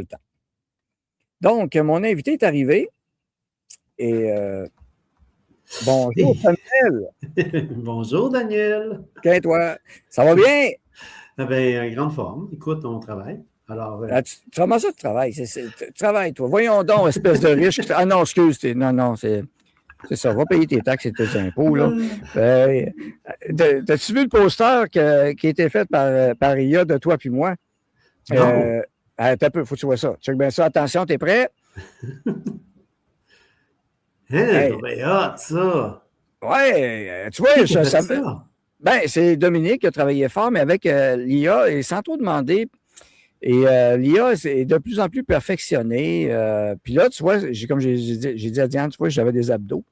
le temps. Donc, mon invité est arrivé et bonjour Samuel. Bonjour Daniel. OK, toi, ça va bien? Ah ben, grande forme. Écoute, on travaille. Alors, Comment ça tu travailles? Tu travailles, toi. Voyons donc, espèce de riche. Ah non, excuse. Non, c'est ça. Va payer tes taxes et tes impôts, là. T'as-tu vu le poster qui a été fait par IA de toi puis moi? non. Attends un peu, faut que tu vois ça. Check bien ça. Attention, t'es prêt? Hey, Ben, hot, ça. ouais, tu vois, Qui t'a fait ça? ben, c'est Dominique qui a travaillé fort, mais avec l'IA et sans trop demander. Et l'IA est de plus en plus perfectionnée. Puis là, tu vois, comme j'ai dit à Diane, tu vois, j'avais des abdos.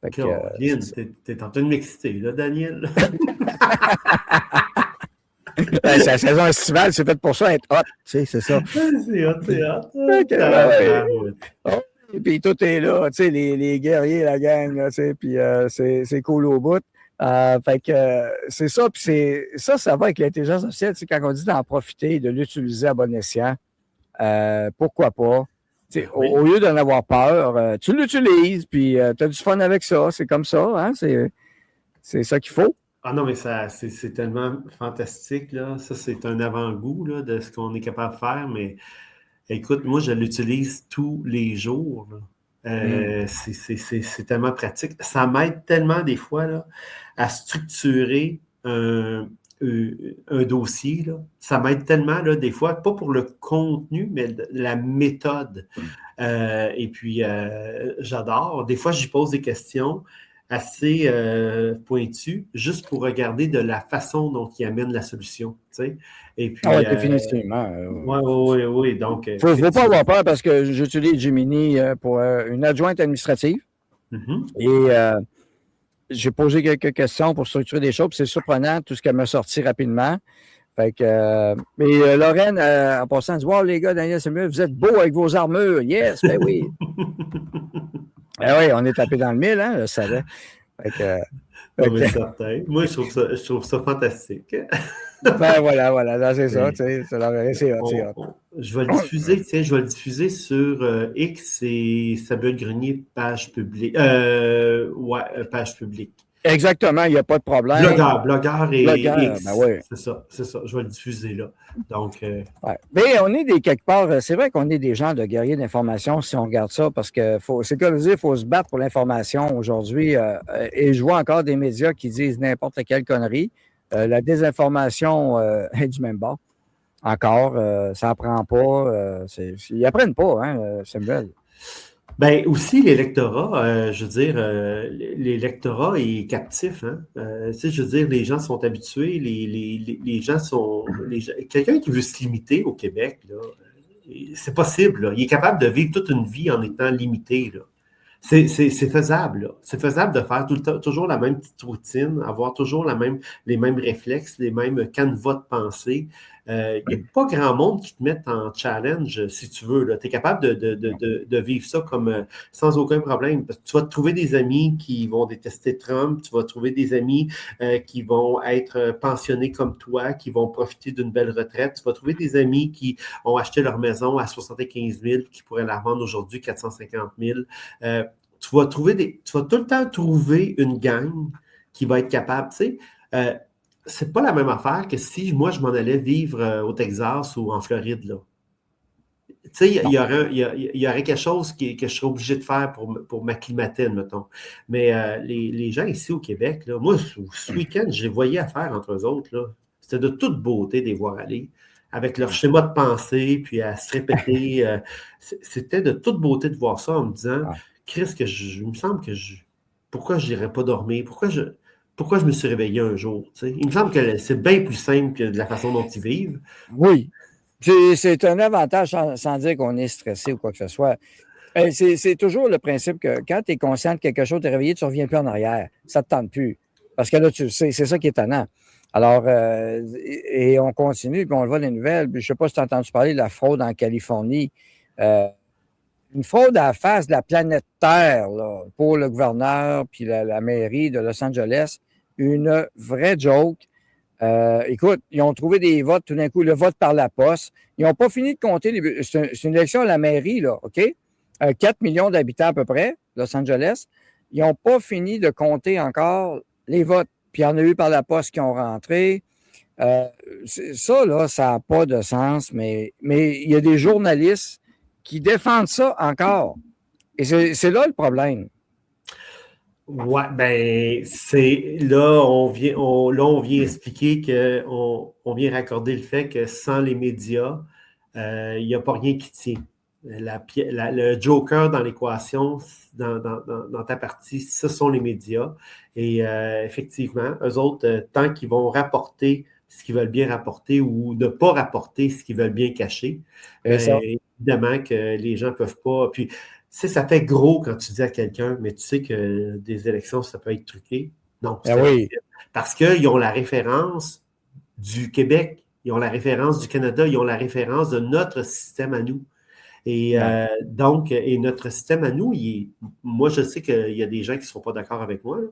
Fait que, Caroline, t'es en train de m'exciter, là, Daniel. c'est la saison estivale, c'est fait pour ça, être hot. Tu sais, c'est ça. C'est hot, c'est hot. Fait que, ouais. Et puis tout est là, tu sais, les guerriers, la gang, là, tu sais, puis c'est cool au bout. Fait que c'est ça, puis ça va avec l'intelligence artificielle, tu sais, quand on dit d'en profiter, de l'utiliser à bon escient, pourquoi pas? Oui. Au lieu d'en avoir peur, tu l'utilises, puis tu as du fun avec ça, c'est comme ça, hein? C'est ça qu'il faut. Ah non, mais c'est tellement fantastique, là. Ça, c'est un avant-goût là, de ce qu'on est capable de faire, mais écoute, moi, je l'utilise tous les jours. C'est tellement pratique. Ça m'aide tellement des fois là, à structurer un dossier. Là. Ça m'aide tellement des fois, pas pour le contenu, mais la méthode. Et puis, j'adore. Des fois, j'y pose des questions assez pointues, juste pour regarder de la façon dont il amène la solution. Tu sais? Et puis, définitivement. oui. Donc, il ne faut pas avoir peur parce que j'utilise Gemini pour une adjointe administrative. Et j'ai posé quelques questions pour structurer des choses. C'est surprenant tout ce qu'elle m'a sorti rapidement. Fait que, mais Lorraine, en passant, elle dit wow, les gars, Daniel Samuel, vous êtes beaux avec vos armures. Yes, ben oui. Ben oui, on est tapé dans le mille, hein, je savais. Fait que, mais certain. Moi, je trouve ça fantastique. Ben voilà, c'est ça, tu sais, c'est hot. Je vais le diffuser sur X et Samuel Grenier, page publique. Page publique. Exactement, il n'y a pas de problème. Blogueur et X. Ben ouais. C'est ça. Je vais le diffuser là. Donc, ouais. Mais on est quelque part, c'est vrai qu'on est des gens de guerriers d'information si on regarde ça, parce que c'est comme dire, il faut se battre pour l'information aujourd'hui. Et je vois encore des médias qui disent n'importe quelle connerie. La désinformation est du même bord. Encore, ça n'apprend pas. Ils n'apprennent pas, hein, Samuel. Ben aussi, l'électorat, je veux dire, l'électorat est captif. Hein? Tu sais, je veux dire, les gens sont habitués, les gens sont. Quelqu'un qui veut se limiter au Québec, là, c'est possible. Là. Il est capable de vivre toute une vie en étant limité. Là. C'est faisable. Là. C'est faisable de faire toujours la même petite routine, avoir toujours les mêmes réflexes, les mêmes canevas de pensée. Il n'y a pas grand monde qui te mette en challenge si tu veux. Tu es capable de vivre ça comme sans aucun problème. Parce que tu vas te trouver des amis qui vont détester Trump, tu vas trouver des amis qui vont être pensionnés comme toi, qui vont profiter d'une belle retraite. Tu vas trouver des amis qui ont acheté leur maison à 75 000, qui pourraient la revendre aujourd'hui 450 000. Tu vas tout le temps trouver une gang qui va être capable, tu sais. C'est pas la même affaire que si moi, je m'en allais vivre au Texas ou en Floride, là. Tu sais, il y aurait quelque chose que je serais obligé de faire pour m'acclimater, mettons. Mais les gens ici au Québec, là, moi, ce week-end, je les voyais à faire entre eux autres, là. C'était de toute beauté de les voir aller, avec leur schéma de pensée, puis à se répéter. C'était de toute beauté de voir ça en me disant, Chris, il me semble que pourquoi je n'irais pas dormir? Pourquoi je me suis réveillé un jour? T'sais? Il me semble que c'est bien plus simple que de la façon dont ils vivent. Oui. C'est un avantage sans dire qu'on est stressé ou quoi que ce soit. C'est toujours le principe que quand tu es conscient de quelque chose, tu es réveillé, tu ne reviens plus en arrière. Ça ne te tente plus. Parce que là, tu le sais, c'est ça qui est étonnant. Alors, et on continue, puis on le voit dans les nouvelles. Puis je ne sais pas si tu as entendu parler de la fraude en Californie. Une fraude à la face de la planète Terre là, pour le gouverneur puis la mairie de Los Angeles. Une vraie joke. Écoute, ils ont trouvé des votes, tout d'un coup, le vote par la poste. Ils n'ont pas fini de compter. C'est une élection à la mairie, là, OK? 4 millions d'habitants à peu près, Los Angeles. Ils n'ont pas fini de compter encore les votes. Puis il y en a eu par la poste qui ont rentré. Ça, là, ça n'a pas de sens, mais il y a des journalistes qui défendent ça encore. Et c'est là le problème. Ouais, ben, c'est là, on vient expliquer on vient raccorder le fait que sans les médias, il n'y a pas rien qui tient. Le joker dans l'équation, dans ta partie, ce sont les médias. Et effectivement, eux autres, tant qu'ils vont rapporter ce qu'ils veulent bien rapporter ou ne pas rapporter ce qu'ils veulent bien cacher, évidemment que les gens ne peuvent pas. Puis, ça fait gros quand tu dis à quelqu'un, mais tu sais que des élections, ça peut être truqué. Non, c'est oui. parce qu'ils ont la référence du Québec, ils ont la référence du Canada, ils ont la référence de notre système à nous. Et donc, notre système à nous, moi, je sais qu'il y a des gens qui ne seront pas d'accord avec moi, là,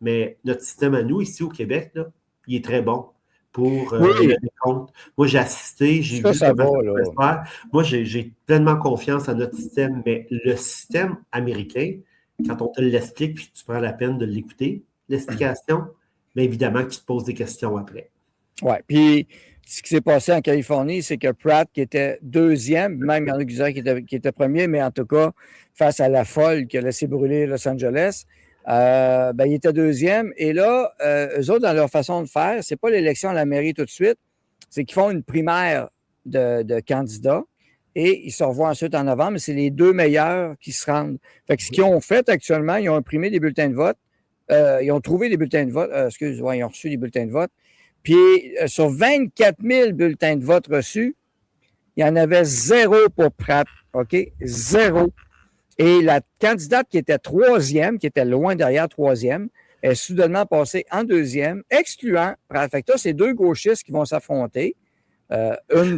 mais notre système à nous, ici au Québec, là, il est très bon pour le décompte. Moi, j'ai assisté, j'ai vu comment ça peut se faire. Moi, j'ai pleinement confiance à notre système, mais le système américain, quand on te l'explique puis tu prends la peine de l'écouter, l'explication, bien évidemment que tu te poses des questions après. Oui, puis ce qui s'est passé en Californie, c'est que Pratt, qui était deuxième, même il y en a qui disaient qu'il était premier, mais en tout cas, face à la folle qui a laissé brûler Los Angeles, il était deuxième. Et là, eux autres, dans leur façon de faire, c'est pas l'élection à la mairie tout de suite, c'est qu'ils font une primaire de candidats et ils se revoient ensuite en novembre, mais c'est les deux meilleurs qui se rendent. Fait que ce qu'ils ont fait actuellement, ils ont imprimé des bulletins de vote, ils ont trouvé des bulletins de vote, ils ont reçu des bulletins de vote. Puis, sur 24 000 bulletins de vote reçus, il y en avait 0 pour Pratt. OK? 0. Et la candidate qui était troisième, qui était loin derrière troisième, est soudainement passée en deuxième, excluant Pratt. Fait que là, c'est deux gauchistes qui vont s'affronter. Une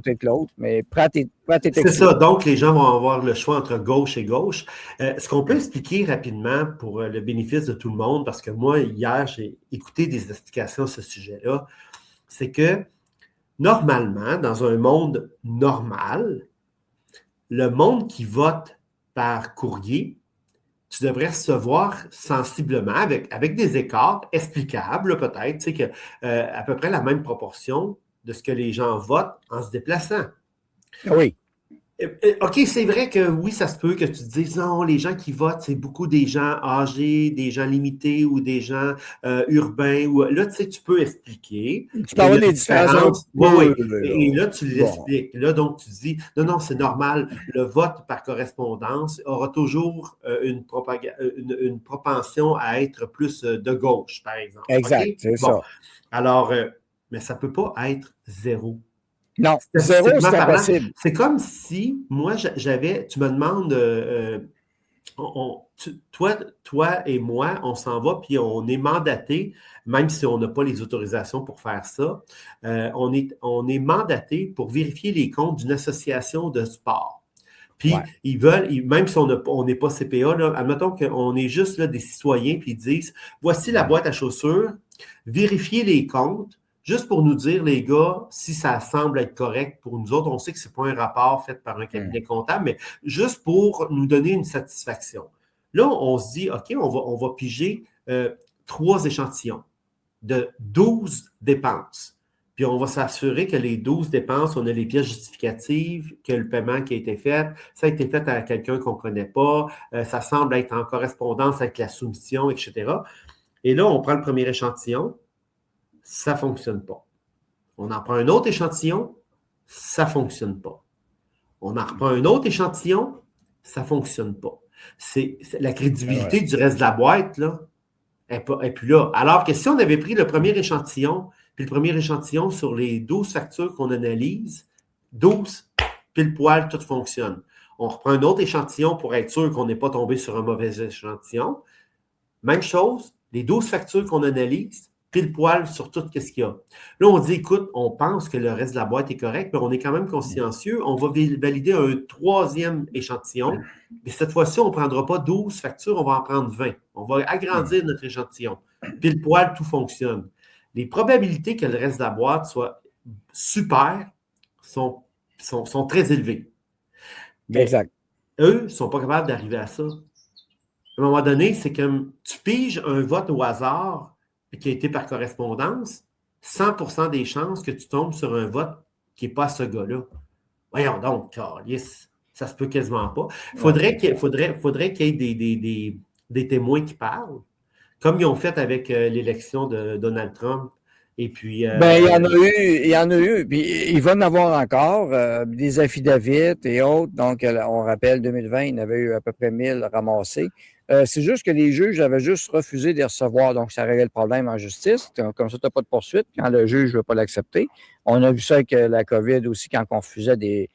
plus que l'autre, mais Pratt est exclu. C'est ça. Donc, les gens vont avoir le choix entre gauche et gauche. Ce qu'on peut expliquer rapidement pour le bénéfice de tout le monde, parce que moi, hier, j'ai écouté des explications à ce sujet-là, c'est que normalement, dans un monde normal, le monde qui vote par courrier, tu devrais recevoir sensiblement, avec des écarts explicables peut-être, tu sais, que, à peu près la même proportion de ce que les gens votent en se déplaçant. Oui. OK, c'est vrai que oui, ça se peut que tu te dises non, les gens qui votent, c'est beaucoup des gens âgés, des gens limités ou des gens urbains. Là, tu sais, tu peux expliquer. Tu peux avoir des différences. Oui. Et là, tu l'expliques. Là, donc, tu dis non, c'est normal. Le vote par correspondance aura toujours une propension à être plus de gauche, par exemple. Exact, okay? C'est ça. Alors, mais ça ne peut pas être 0. Non, 0, c'est impossible. C'est comme si, moi, tu me demandes, toi et moi, on s'en va, puis on est mandaté, même si on n'a pas les autorisations pour faire ça, on est mandaté pour vérifier les comptes d'une association de sport. Puis, ils veulent, même si on n'est pas CPA, là, admettons qu'on est juste là, des citoyens, puis ils disent, voici la boîte à chaussures, vérifiez les comptes, juste pour nous dire, les gars, si ça semble être correct pour nous autres, on sait que ce n'est pas un rapport fait par un cabinet comptable, mais juste pour nous donner une satisfaction. Là, on se dit, OK, on va piger 3 échantillons de 12 dépenses. Puis on va s'assurer que les 12 dépenses, on a les pièces justificatives, que le paiement qui a été fait, ça a été fait à quelqu'un qu'on ne connaît pas, ça semble être en correspondance avec la soumission, etc. Et là, on prend le premier échantillon, ça ne fonctionne pas. On en prend un autre échantillon, ça ne fonctionne pas. On en reprend un autre échantillon, ça ne fonctionne pas. C'est la crédibilité du reste de la boîte, là, n'est plus là. Alors que si on avait pris le premier échantillon, puis le premier échantillon sur les 12 factures qu'on analyse, 12, pile poil, tout fonctionne. On reprend un autre échantillon pour être sûr qu'on n'est pas tombé sur un mauvais échantillon. Même chose, les 12 factures qu'on analyse, pile poil sur tout ce qu'il y a. Là, on dit, écoute, on pense que le reste de la boîte est correct, mais on est quand même consciencieux. On va valider un 3e échantillon. Mais cette fois-ci, on ne prendra pas 12 factures, on va en prendre 20. On va agrandir notre échantillon. Pile poil, tout fonctionne. les probabilités que le reste de la boîte soit super sont très élevées. Mais Exact. eux ne sont pas capables d'arriver à ça. À un moment donné, c'est comme tu piges un vote au hasard qui a été par correspondance, 100% des chances que tu tombes sur un vote qui n'est pas ce gars-là. Voyons donc, Carlis, ça se peut quasiment pas. Faudrait qu'il y ait des témoins qui parlent, comme ils ont fait avec l'élection de Donald Trump. Et puis, il y en a eu, puis il va en avoir encore, des affidavits et autres. Donc, on rappelle, 2020, il y en avait eu à peu près 1000 ramassés. C'est juste que les juges avaient juste refusé de les recevoir, donc ça réglait le problème en justice. Comme ça, tu n'as pas de poursuite quand le juge ne veut pas l'accepter. On a vu ça avec la COVID aussi, quand on refusait des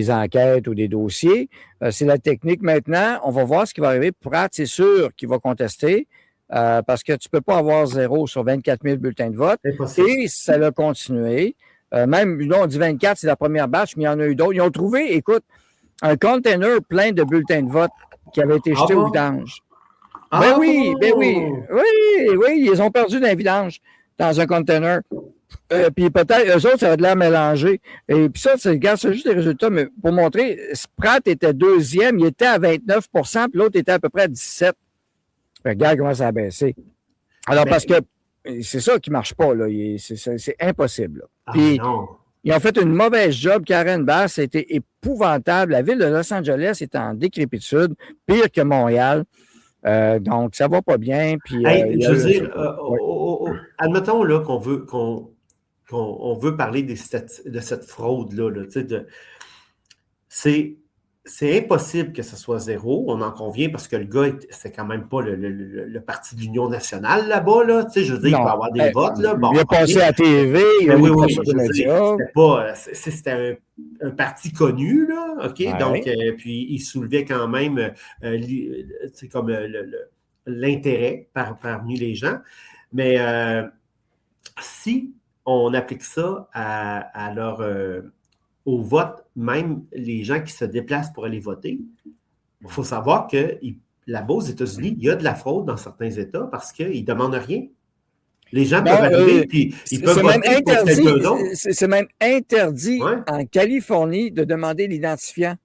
enquêtes ou des dossiers. C'est la technique maintenant. On va voir ce qui va arriver. Pratt, c'est sûr qu'il va contester. Parce que tu ne peux pas avoir 0 sur 24 000 bulletins de vote. Et ça a continué. Même, là, on dit 24, c'est la première batch, mais il y en a eu d'autres. Ils ont trouvé, écoute, un container plein de bulletins de vote qui avaient été jetés au vidange. Ben oui. Oui, ils ont perdu dans les vidanges, dans un container. Puis peut-être, eux autres, ça va de l'air mélangé. Et puis ça, regarde, c'est juste les résultats, mais pour montrer, Pratt était deuxième, il était à 29 puis l'autre était à peu près à 17. Regarde comment ça a baissé. Alors, parce que c'est ça qui ne marche pas, là. C'est impossible. Puis, ils ont fait une mauvaise job. Karen Bass, c'était épouvantable. La ville de Los Angeles est en décrépitude, pire que Montréal. Donc, ça ne va pas bien. Puis, je veux dire, admettons là, qu'on veut parler de cette fraude-là. C'est impossible que ce soit 0, on en convient, parce que le gars, c'est quand même pas le parti de l'Union nationale là-bas, là. Je veux dire, il peut avoir des votes, là. Bon, il a passé à la TV, il a oui, sur les médias. C'était un parti connu, là, OK? Ouais. Donc, puis il soulevait quand même comme l'intérêt parmi les gens. Mais si on applique ça à leur... au vote, même les gens qui se déplacent pour aller voter, il faut savoir que là-bas, aux États-Unis, il y a de la fraude dans certains États parce qu'ils ne demandent rien. Les gens peuvent arriver puis ils peuvent voter pour quelqu'un d'autre. C'est même interdit en Californie de demander l'identifiant.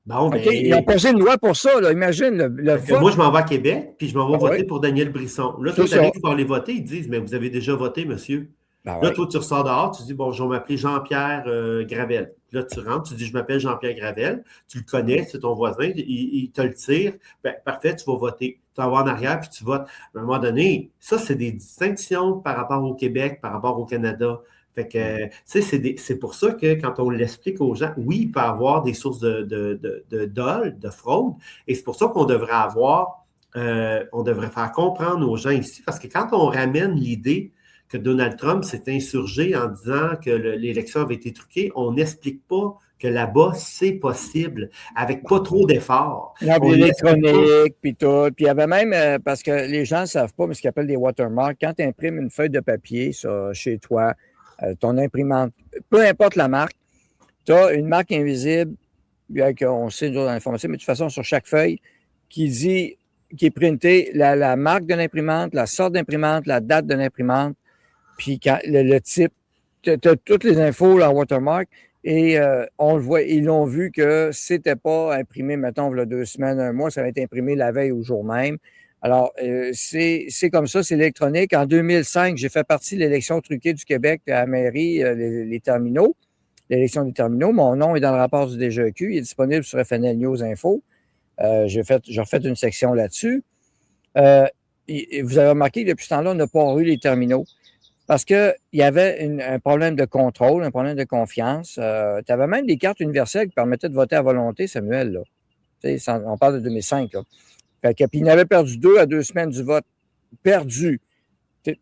Bon, ils ont posé une loi pour ça. Là. Imagine le vote. Moi, je m'en vais à Québec puis je m'en vais voter pour Daniel Brisson. Là, tu arrives pour aller voter, ils disent « Mais vous avez déjà voté, monsieur. » Là, toi, tu ressors dehors, tu dis, bon, je vais m'appeler Jean-Pierre Gravel. Là, tu rentres, tu dis, je m'appelle Jean-Pierre Gravel. Tu le connais, c'est ton voisin, il te le tire. Ben, parfait, tu vas voter. Tu vas en arrière, puis tu votes. À un moment donné, ça, c'est des distinctions par rapport au Québec, par rapport au Canada. Fait que, tu sais, c'est pour ça que quand on l'explique aux gens, oui, il peut y avoir des sources de dol, de fraude. Et c'est pour ça qu'on devrait on devrait faire comprendre aux gens ici, parce que quand on ramène l'idée que Donald Trump s'est insurgé en disant que l'élection avait été truquée, on n'explique pas que là-bas, c'est possible, avec pas trop d'efforts. L'électronique, puis tout. Puis il y avait même, parce que les gens ne savent pas, mais ce qu'ils appellent des watermarks, quand tu imprimes une feuille de papier ça, chez toi, ton imprimante, peu importe la marque, tu as une marque invisible, bien qu'on sait dans l'informatique, mais de toute façon, sur chaque feuille, qui est printée la marque de l'imprimante, la sorte d'imprimante, la date de l'imprimante, puis le type, tu as toutes les infos, la watermark, et on le voit, ils l'ont vu que c'était pas imprimé, mettons, il y a 2 semaines, 1 mois, ça va être imprimé la veille au jour même. Alors, c'est comme ça, c'est électronique. En 2005, j'ai fait partie de l'élection truquée du Québec à la mairie, les terminaux, l'élection des terminaux. Mon nom est dans le rapport du DGEQ, il est disponible sur FNL News Info. J'ai refait une section là-dessus. Vous avez remarqué que depuis ce temps-là, on n'a pas eu les terminaux. Parce qu'il y avait un problème de contrôle, un problème de confiance. Tu avais même des cartes universelles qui permettaient de voter à volonté, Samuel. Là. On parle de 2005. Là. Puis il en avait perdu 2 à 2 semaines du vote. Perdu.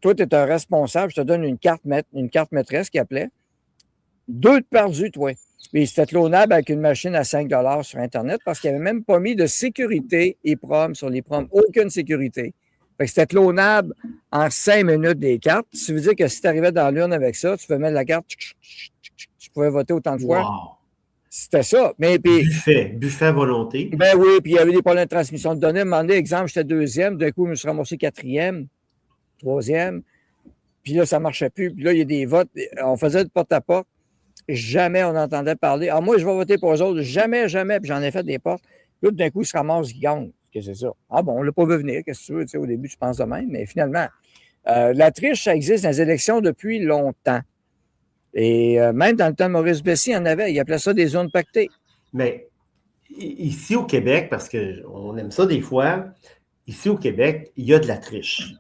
Toi, tu es un responsable. Je te donne une carte maîtresse qui appelait. 2 de perdus, toi. Puis c'était clonable avec une machine à 5 $ sur Internet parce qu'il n'avait même pas mis de sécurité EEPROM sur les proms. Aucune sécurité. Fait que c'était clonable en 5 minutes des cartes. Ça veut dire que si tu arrivais dans l'urne avec ça, tu pouvais mettre la carte, tu pouvais voter autant de fois. Wow. C'était ça. Mais, puis, buffet à volonté. Ben oui, puis il y avait des problèmes de transmission de données. À un moment donné, exemple, j'étais 2e, d'un coup, je me suis ramassé 4e, 3e. Puis là, ça ne marchait plus. Puis là, il y a des votes. On faisait de porte-à-porte. Jamais on entendait parler. Ah, moi, je vais voter pour eux autres. Jamais, jamais. Puis j'en ai fait des portes. Puis là, tout d'un coup, ils se ramassent, ils gagnent. Qu'est-ce que c'est ça? Ah bon, on ne l'a pas vu venir. Qu'est-ce que tu veux? Tu sais, au début, tu penses de même. Mais finalement, la triche, ça existe dans les élections depuis longtemps. Et même dans le temps de Maurice Bessy, il y en avait. Il appelait ça des zones pactées. Mais ici au Québec, parce qu'on aime ça des fois, ici au Québec, il y a de la triche.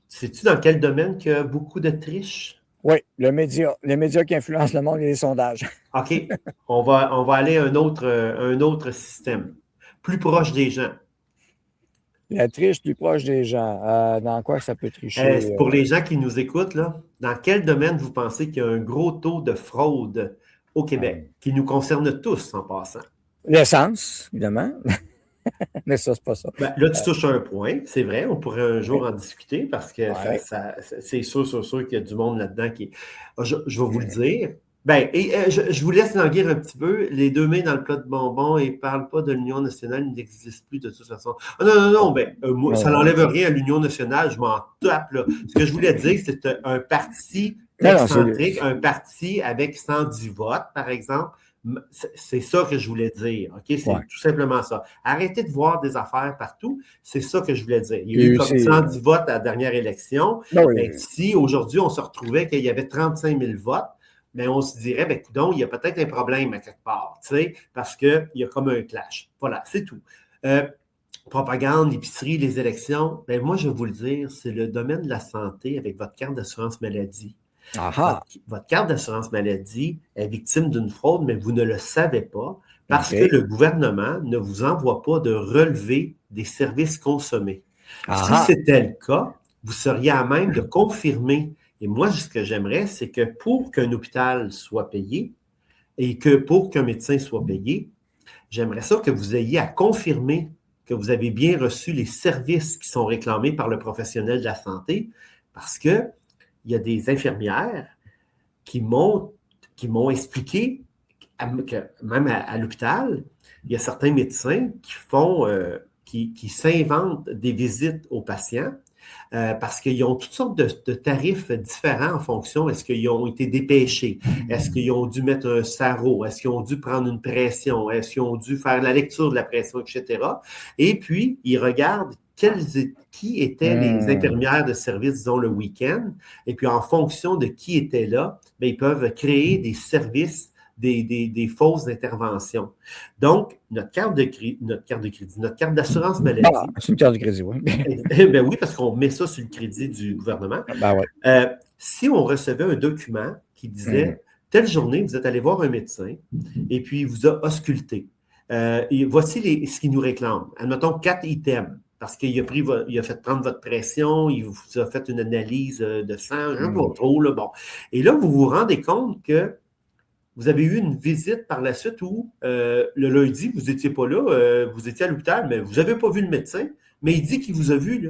Sais-tu dans quel domaine qu'il y a beaucoup de triche? Oui, les médias qui influencent le monde et les sondages. OK, on va aller à un autre système, plus proche des gens. La triche plus proche des gens. Dans quoi ça peut tricher? Pour les gens qui nous écoutent, là, dans quel domaine vous pensez qu'il y a un gros taux de fraude au Québec, qui nous concerne tous en passant? L'essence, évidemment. Mais ça, c'est pas ça. Ben, là, tu touches un point, c'est vrai, on pourrait un jour en discuter parce que Ouais. c'est sûr qu'il y a du monde là-dedans qui. Je vais vous le dire. Ben, je vous laisse languir un petit peu, les deux mains dans le plat de bonbons et ne parle pas de l'Union nationale, il n'existe plus de toute façon. Ah, non, ben, moi, ça n'enlève rien à l'Union nationale, je m'en tape, là. Ce que je voulais dire, c'est un parti excentrique, un parti avec 110 votes, par exemple. C'est ça que je voulais dire, OK? C'est tout simplement ça. Arrêtez de voir des affaires partout, c'est ça que je voulais dire. Il y a eu comme 110 votes à la dernière élection. Ben, si aujourd'hui, on se retrouvait qu'il y avait 35 000 votes, ben, on se dirait, ben, coudonc, il y a peut-être un problème à quelque part, tu sais, parce qu'il y a comme un clash. Voilà, c'est tout. Propagande, l'épicerie, les élections, ben, moi, je vais vous le dire, c'est le domaine de la santé avec votre carte d'assurance maladie. Votre carte d'assurance maladie est victime d'une fraude, mais vous ne le savez pas parce que le gouvernement ne vous envoie pas de relevé des services consommés. Si c'était le cas, vous seriez à même de confirmer. Et moi, ce que j'aimerais, c'est que pour qu'un hôpital soit payé et que pour qu'un médecin soit payé, j'aimerais ça que vous ayez à confirmer que vous avez bien reçu les services qui sont réclamés par le professionnel de la santé parce que il y a des infirmières qui m'ont expliqué que même à l'hôpital, il y a certains médecins qui s'inventent des visites aux patients parce qu'ils ont toutes sortes de tarifs différents en fonction. Est-ce qu'ils ont été dépêchés? Est-ce qu'ils ont dû mettre un sarrau? Est-ce qu'ils ont dû prendre une pression? Est-ce qu'ils ont dû faire la lecture de la pression, etc.? Et puis, ils regardent qui étaient les infirmières de service, disons, le week-end. Et puis, en fonction de qui était là, bien, ils peuvent créer des services, des fausses interventions. Donc, notre carte d'assurance maladie. C'est une carte de crédit, oui. Ben oui, parce qu'on met ça sur le crédit du gouvernement. Ben ouais. Si on recevait un document qui disait telle journée, vous êtes allé voir un médecin et puis il vous a ausculté. Et voici ce qu'il nous réclame. Admettons 4 items. Parce qu'il a fait prendre votre pression, il vous a fait une analyse de sang, je ne sais pas trop, là, bon. Et là, vous vous rendez compte que vous avez eu une visite par la suite où le lundi, vous n'étiez pas là, vous étiez à l'hôpital, mais vous n'avez pas vu le médecin, mais il dit qu'il vous a vu, là.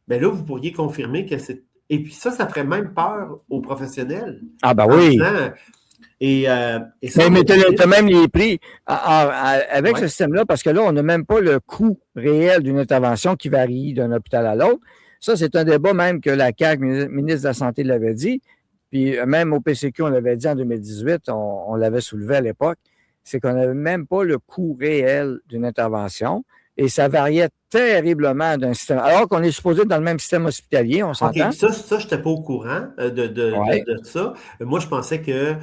Bien là, vous pourriez confirmer que c'est... Et puis ça ferait même peur aux professionnels. Ah ben oui! Mais tu as même les prix avec ce système-là, parce que là, on n'a même pas le coût réel d'une intervention qui varie d'un hôpital à l'autre. Ça, c'est un débat même que la CAQ, ministre de la Santé, l'avait dit. Puis même au PCQ, on l'avait dit en 2018, on l'avait soulevé à l'époque, c'est qu'on n'avait même pas le coût réel d'une intervention. Et ça variait terriblement d'un système. Alors qu'on est supposé être dans le même système hospitalier, on s'entend? OK, ça je n'étais pas au courant de ça. Moi, je pensais que,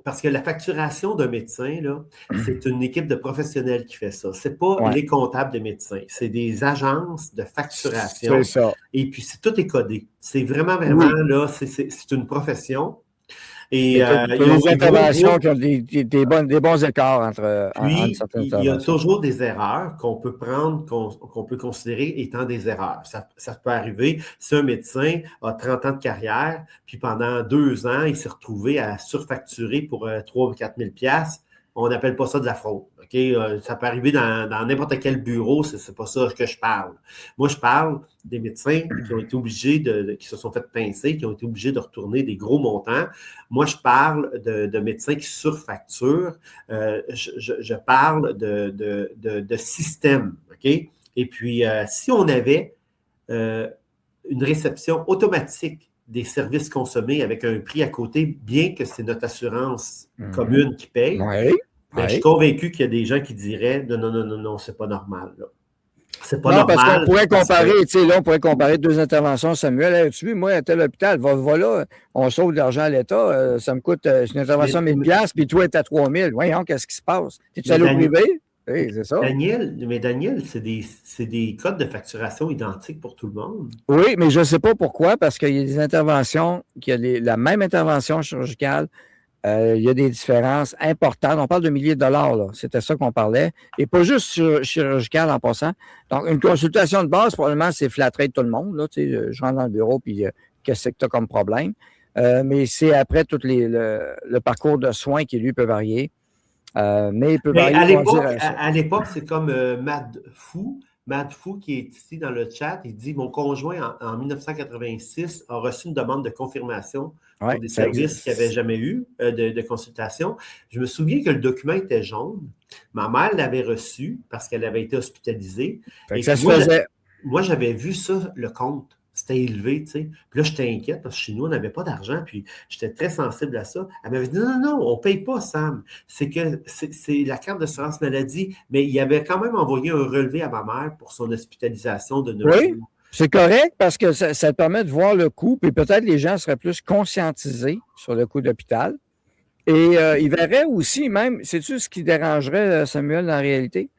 parce que la facturation d'un médecin, là, c'est une équipe de professionnels qui fait ça. Ce n'est pas les comptables de médecins, c'est des agences de facturation. C'est ça. Et puis, tout est codé. C'est vraiment, là, c'est une profession. Et il y a des interventions qui ont des bons écarts entre certaines interventions. Il y a toujours des erreurs qu'on peut prendre, qu'on peut considérer étant des erreurs. Ça peut arriver si un médecin a 30 ans de carrière, puis pendant 2 ans, il s'est retrouvé à surfacturer pour 3 ou 4 000 $. On n'appelle pas ça de la fraude. Okay? Ça peut arriver dans n'importe quel bureau, c'est pas ça que je parle. Moi, je parle des médecins qui ont été obligés qui se sont fait pincer, qui ont été obligés de retourner des gros montants. Moi, je parle de médecins qui surfacturent. Je parle de système. Okay? Et puis, si on avait une réception automatique des services consommés avec un prix à côté, bien que c'est notre assurance commune qui paye. Oui. Je suis convaincu qu'il y a des gens qui diraient non, c'est pas normal. Là. C'est pas non, normal. Parce qu'on pourrait comparer, on pourrait comparer deux interventions, Samuel. Hey, tu vois, moi, à tel hôpital, voilà, on sauve de l'argent à l'État, ça me coûte une intervention de 1000$, puis toi, tu es à 3000$. Voyons, qu'est-ce qui se passe? Es-tu allé au privé? Oui, c'est ça. Daniel, c'est des codes de facturation identiques pour tout le monde. Oui, mais je ne sais pas pourquoi, parce qu'il y a des interventions, la même intervention chirurgicale, il y a des différences importantes. On parle de milliers de dollars, là. C'était ça qu'on parlait. Et pas juste chirurgical en passant. Donc, une consultation de base, probablement, c'est flat rate tout le monde. Là. Je rentre dans le bureau, puis qu'est-ce que tu as comme problème? Mais c'est après tout le parcours de soins qui, lui, peut varier. Mais il peut varier. À l'époque, c'est comme Mad Fou qui est ici dans le chat, il dit « Mon conjoint, en 1986, a reçu une demande de confirmation pour des services qu'il n'avait jamais eu de consultation. Je me souviens que le document était jaune. Ma mère l'avait reçu parce qu'elle avait été hospitalisée. Et ça se faisait. Moi, j'avais vu ça, le compte. C'était élevé, tu sais. Puis là, j'étais inquiète parce que chez nous, on n'avait pas d'argent, puis j'étais très sensible à ça. Elle m'avait dit, non, on ne paye pas, Sam. C'est que c'est la carte d'assurance maladie, mais il avait quand même envoyé un relevé à ma mère pour son hospitalisation de 9 jours. C'est correct parce que ça te permet de voir le coût, puis peut-être les gens seraient plus conscientisés sur le coût d'hôpital. Et ils verraient aussi même, sais-tu ce qui dérangerait, Samuel, dans la réalité?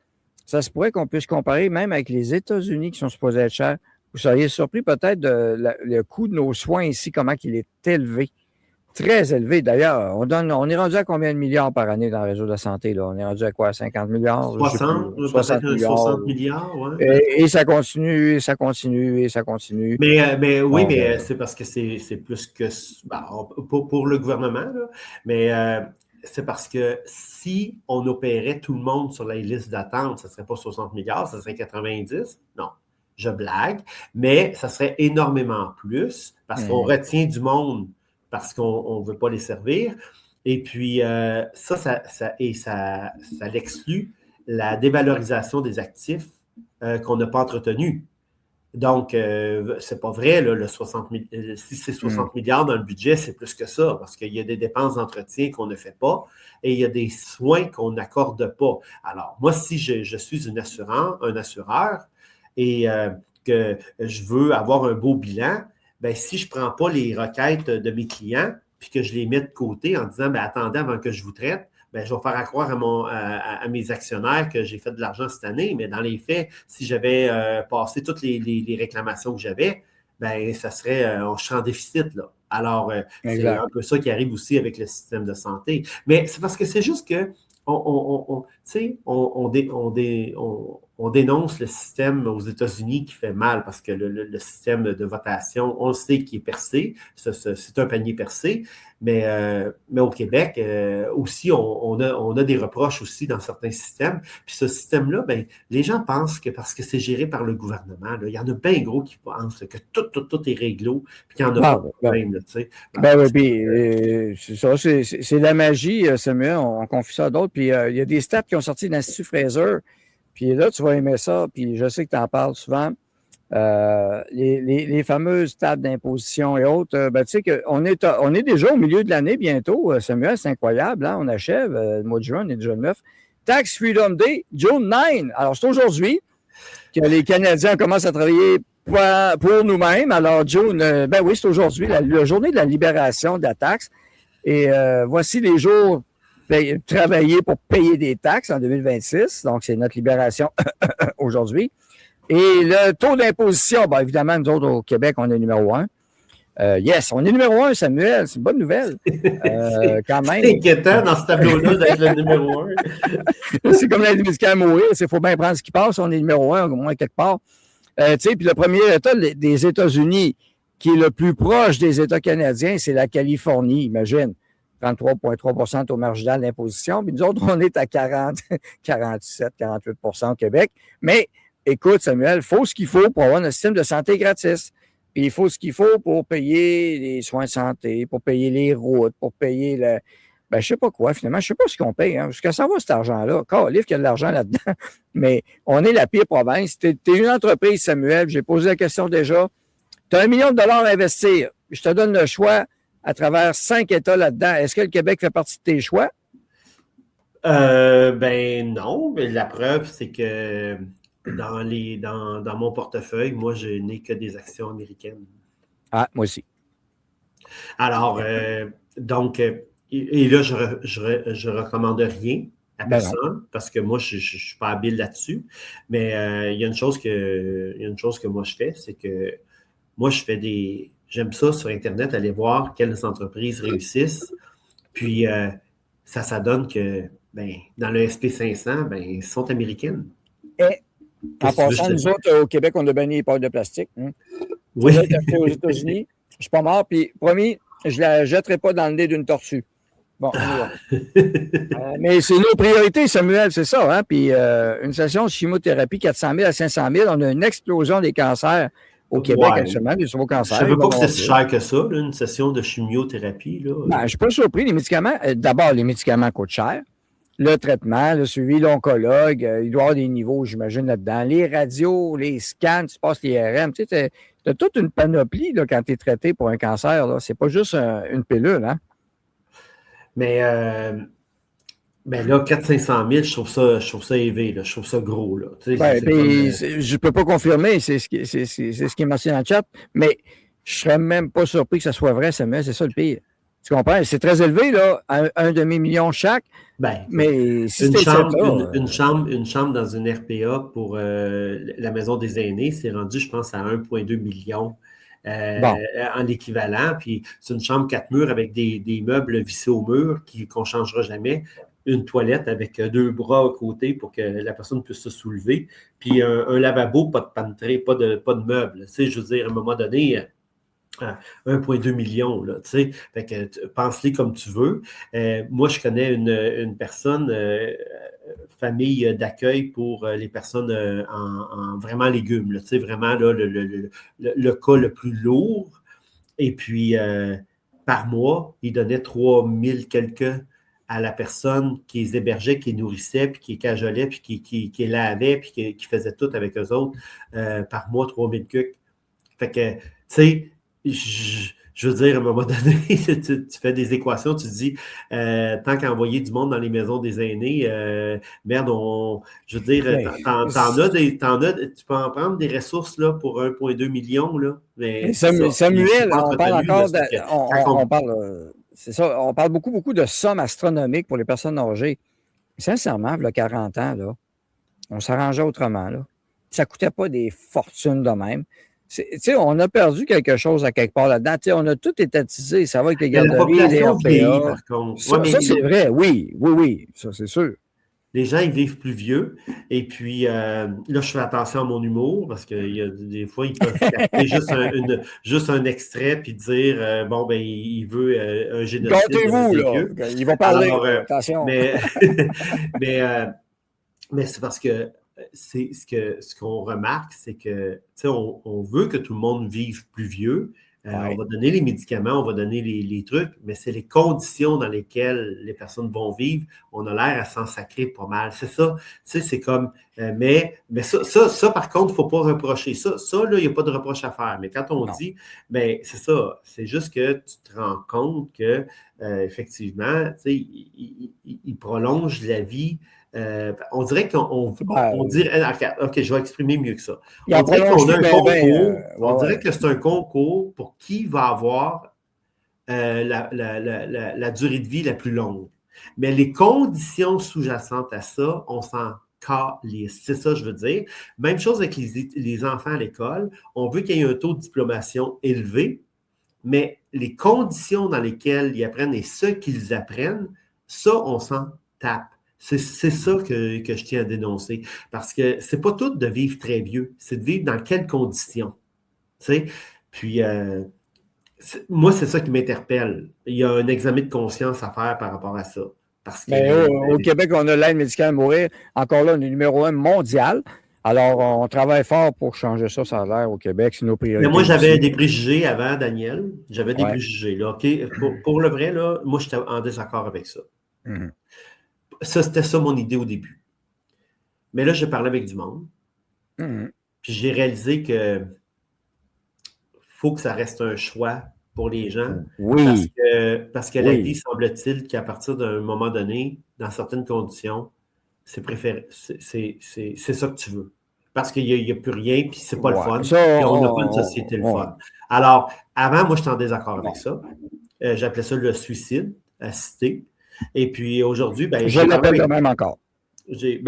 Ça se pourrait qu'on puisse comparer même avec les États-Unis qui sont supposés être chers. Vous seriez surpris peut-être le coût de nos soins ici, comment il est élevé. Très élevé. D'ailleurs, on est rendu à combien de milliards par année dans le réseau de la santé? Là? On est rendu à quoi? 50 milliards? 60 milliards, oui. Et ça continue, et ça continue, et ça continue. Mais c'est parce que c'est plus que... pour le gouvernement, là, mais c'est parce que si on opérait tout le monde sur la liste d'attente, ça ne serait pas 60 milliards, ça serait 90. Non. Je blague, mais ça serait énormément plus parce qu'on retient du monde parce qu'on ne veut pas les servir. Et puis, ça l'exclut la dévalorisation des actifs qu'on n'a pas entretenus. Donc, c'est pas vrai, là, si c'est 60 milliards dans le budget, c'est plus que ça, parce qu'il y a des dépenses d'entretien qu'on ne fait pas et il y a des soins qu'on n'accorde pas. Alors, moi, si je suis un assureur, et que je veux avoir un beau bilan, bien, si je ne prends pas les requêtes de mes clients puis que je les mets de côté en disant bien, attendez avant que je vous traite, bien, je vais faire croire à mes actionnaires que j'ai fait de l'argent cette année, mais dans les faits, si j'avais passé toutes les réclamations que j'avais, bien, ça serait, je serais en déficit, là. Alors, c'est un peu ça qui arrive aussi avec le système de santé. Mais c'est parce que c'est juste que on dénonce le système aux États-Unis qui fait mal parce que le système de votation, on le sait qu'il est percé, c'est un panier percé, mais au Québec aussi, on a des reproches aussi dans certains systèmes. Puis ce système-là, ben, les gens pensent que parce que c'est géré par le gouvernement, là, il y en a bien gros qui pensent que tout est réglo, puis qu'il n'y en a pas de problème. C'est ça, c'est la magie, Samuel, on confie ça à d'autres. Puis il y a des stats qui ont sorti de l'Institut Fraser. Puis là, tu vas aimer ça, puis je sais que tu en parles souvent. Les fameuses tables d'imposition et autres, tu sais qu'on est déjà au milieu de l'année bientôt, Samuel, c'est incroyable, hein? On achève le mois de juin, on est déjà le 9. Tax Freedom Day, June 9. Alors, c'est aujourd'hui que les Canadiens commencent à travailler pour nous-mêmes. Alors, June, ben oui, c'est aujourd'hui, la journée de la libération de la taxe. Et voici les jours travailler pour payer des taxes en 2026. Donc, c'est notre libération aujourd'hui. Et le taux d'imposition, bien évidemment, nous autres au Québec, on est numéro 1. Yes, on est numéro 1, Samuel. C'est une bonne nouvelle. Quand même. C'est inquiétant dans ce tableau-là d'être le numéro 1. C'est comme l'aide médicale à mourir. Il faut bien prendre ce qui passe. On est numéro 1, au moins quelque part. Puis le premier État des États-Unis, qui est le plus proche des États canadiens, c'est la Californie, imagine. 33,3 taux marginal d'imposition. Puis nous autres, on est à 47, 48 au Québec. Mais écoute, Samuel, il faut ce qu'il faut pour avoir un système de santé gratis. Puis il faut ce qu'il faut pour payer les soins de santé, pour payer les routes, pour payer je ne sais pas quoi, finalement. Je ne sais pas ce qu'on paye. Hein, parce que ça va, cet argent-là. Livre qu'il y a de l'argent là-dedans. Mais on est la pire province. Tu es une entreprise, Samuel. J'ai posé la question déjà. Tu as 1 million de dollars à investir. Je te donne le choix à travers 5 États là-dedans. Est-ce que le Québec fait partie de tes choix? Ben non, mais la preuve, c'est que dans mon portefeuille, moi, je n'ai que des actions américaines. Ah, moi aussi. Alors, donc, et là, je recommande rien à personne parce que moi, je ne suis pas habile là-dessus. Mais il y a une chose que moi je fais, c'est que moi, j'aime ça sur Internet, aller voir quelles entreprises réussissent. Puis, ça donne que dans le SP500, ils sont américaines. Et en passant, nous autres, au Québec, on a banni les pâtes de plastique. Oui. Aux États-Unis, je ne suis pas mort, puis promis, je ne la jetterai pas dans le nez d'une tortue. Bon, mais c'est nos priorités, Samuel, c'est ça. Hein? Puis une session de chimiothérapie, 400 000 à 500 000, on a une explosion des cancers au Québec actuellement, des nouveaux cancers. Je ne savais pas que c'était si cher que ça, là, une session de chimiothérapie. Là. Je ne suis pas surpris. Les médicaments, d'abord, les médicaments coûtent cher. Le traitement, le suivi, l'oncologue, il doit y avoir des niveaux, j'imagine, là-dedans. Les radios, les scans, tu passes les RM. Tu sais, as toute une panoplie là, quand tu es traité pour un cancer. Ce n'est pas juste une pilule. Hein? Mais là, 400-500 000, je trouve ça élevé, là. Je trouve ça gros. Là. Je ne peux pas confirmer, c'est ce qui est mentionné dans le chat, mais je ne serais même pas surpris que ça soit vrai, Samuel, c'est ça le pire. Tu comprends? C'est très élevé, là, un demi-million chaque. Mais si une chambre dans une RPA pour la maison des aînés, c'est rendu, je pense, à 1,2 million en équivalent. Puis c'est une chambre 4 murs avec des meubles vissés au mur qu'on ne changera jamais. Une toilette avec 2 bras à côté pour que la personne puisse se soulever. Puis un lavabo, pas de pantry, pas de meubles. Tu sais, je veux dire, à un moment donné, 1,2 million, là, tu sais. Fait que pense-les comme tu veux. Moi, je connais une personne, famille d'accueil pour les personnes en vraiment légumes, là, tu sais, vraiment là, le cas le plus lourd. Et puis, par mois, il donnait 3 000 quelques à la personne qui les hébergeait, qui les nourrissait, puis qui les cajolait, puis qui les lavait, puis qui faisait tout avec eux autres, par mois, 3 000 quelques. Fait que, tu sais, je veux dire, à un moment donné, tu fais des équations, tu te dis, tant qu'à envoyer du monde dans les maisons des aînés, merde, je veux dire, tu peux en prendre des ressources là, pour 1,2 million. Là, mais Samuel, on parle encore on parle, c'est ça, on parle beaucoup de sommes astronomiques pour les personnes âgées. Sincèrement, il y a 40 ans, là, on s'arrangeait autrement. Là. Ça ne coûtait pas des fortunes de même. On a perdu quelque chose à quelque part là-dedans. On a tout étatisé. Ça va avec les garderies, les RPA. Par contre. Ça c'est vrai. Oui. Ça, c'est sûr. Les gens, ils vivent plus vieux. Et puis, là, je fais attention à mon humour parce que y a des fois, ils peuvent capter juste un extrait puis dire, il veut un génocide. Gâtez-vous, là. Ils vont parler. Alors, attention. Mais c'est parce que ce qu'on remarque, c'est que on veut que tout le monde vive plus vieux. On va donner les médicaments, on va donner les trucs, mais c'est les conditions dans lesquelles les personnes vont vivre. On a l'air à s'en sacrer pas mal. C'est ça. C'est comme. Mais ça, par contre, il ne faut pas reprocher. Ça, là, il n'y a pas de reproche à faire. Mais quand on dit, c'est ça. C'est juste que tu te rends compte que, effectivement, il prolonge la vie. On dirait qu'on dirait. OK, je vais exprimer mieux que ça. On dirait qu'on a un concours. On dirait que c'est un concours pour qui va avoir la durée de vie la plus longue. Mais les conditions sous-jacentes à ça, on s'en calisse. C'est ça, je veux dire. Même chose avec les enfants à l'école. On veut qu'il y ait un taux de diplomation élevé, mais les conditions dans lesquelles ils apprennent et ce qu'ils apprennent, ça, on s'en tape. C'est ça que je tiens à dénoncer. Parce que c'est pas tout de vivre très vieux, c'est de vivre dans quelles conditions. Tu sais? Puis, moi, c'est ça qui m'interpelle. Il y a un examen de conscience à faire par rapport à ça. Parce que, au Québec, on a l'aide médicale à mourir. Encore là, on est numéro 1 mondial. Alors, on travaille fort pour changer ça, ça a l'air au Québec. C'est nos priorités. Mais moi, j'avais des préjugés avant, Daniel. J'avais des préjugés. Là, okay? Pour le vrai, là, moi, j'étais en désaccord avec ça. Mm-hmm. Ça, c'était ça mon idée au début. Mais là, je parlais avec du monde. Mm-hmm. Puis j'ai réalisé que faut que ça reste un choix pour les gens. Oui. Parce que la vie, semble-t-il qu'à partir d'un moment donné, dans certaines conditions, c'est ça que tu veux. Parce qu'il n'y a plus rien, puis c'est pas le fun. Puis on n'a pas une société le fun. Alors, avant, moi, j'étais en désaccord avec ça. J'appelais ça le suicide assisté. Et puis aujourd'hui, ben, je l'appelle de même encore. Oui,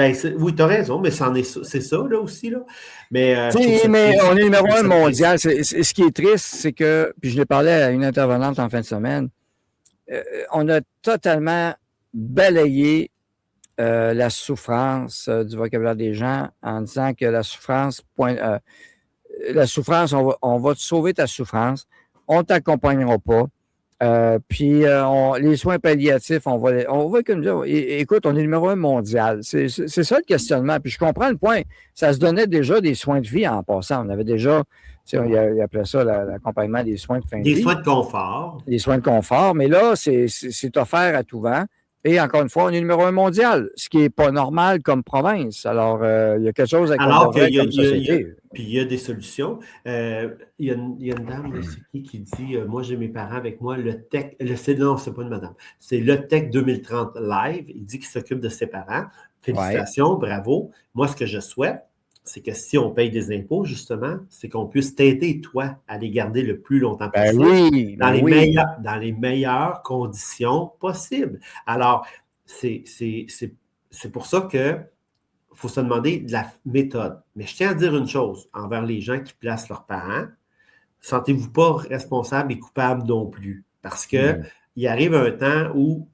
tu as raison, mais c'est ça, là aussi. Là. Mais on est numéro 1 mondial. Ce qui est triste, c'est que, puis je l'ai parlé à une intervenante en fin de semaine, on a totalement balayé la souffrance du vocabulaire des gens en disant que la souffrance, on va te sauver ta souffrance, on ne t'accompagnera pas. Puis les soins palliatifs, on va comme dire, écoute, on est numéro 1 mondial. C'est ça le questionnement. Puis je comprends le point. Ça se donnait déjà des soins de vie en passant. On avait déjà, il appelait ça l'accompagnement des soins de fin de vie. Des soins de confort. Des soins de confort. Mais là, c'est offert à tout vent. Et encore une fois, on est numéro 1 mondial, ce qui n'est pas normal comme province. Alors, il y a quelque chose à conserver comme société. Puis il y a des solutions. Il y a une dame qui dit moi, j'ai mes parents avec moi, non, c'est pas une madame. C'est le Tech 2030 Live. Il dit qu'il s'occupe de ses parents. Félicitations, bravo. Moi, ce que je souhaite, c'est que si on paye des impôts, justement, c'est qu'on puisse t'aider, toi, à les garder le plus longtemps possible. Dans les meilleures conditions possibles. Alors, c'est pour ça que faut se demander de la méthode. Mais je tiens à dire une chose envers les gens qui placent leurs parents. Sentez-vous pas responsable et coupable non plus. Parce que il arrive un temps où,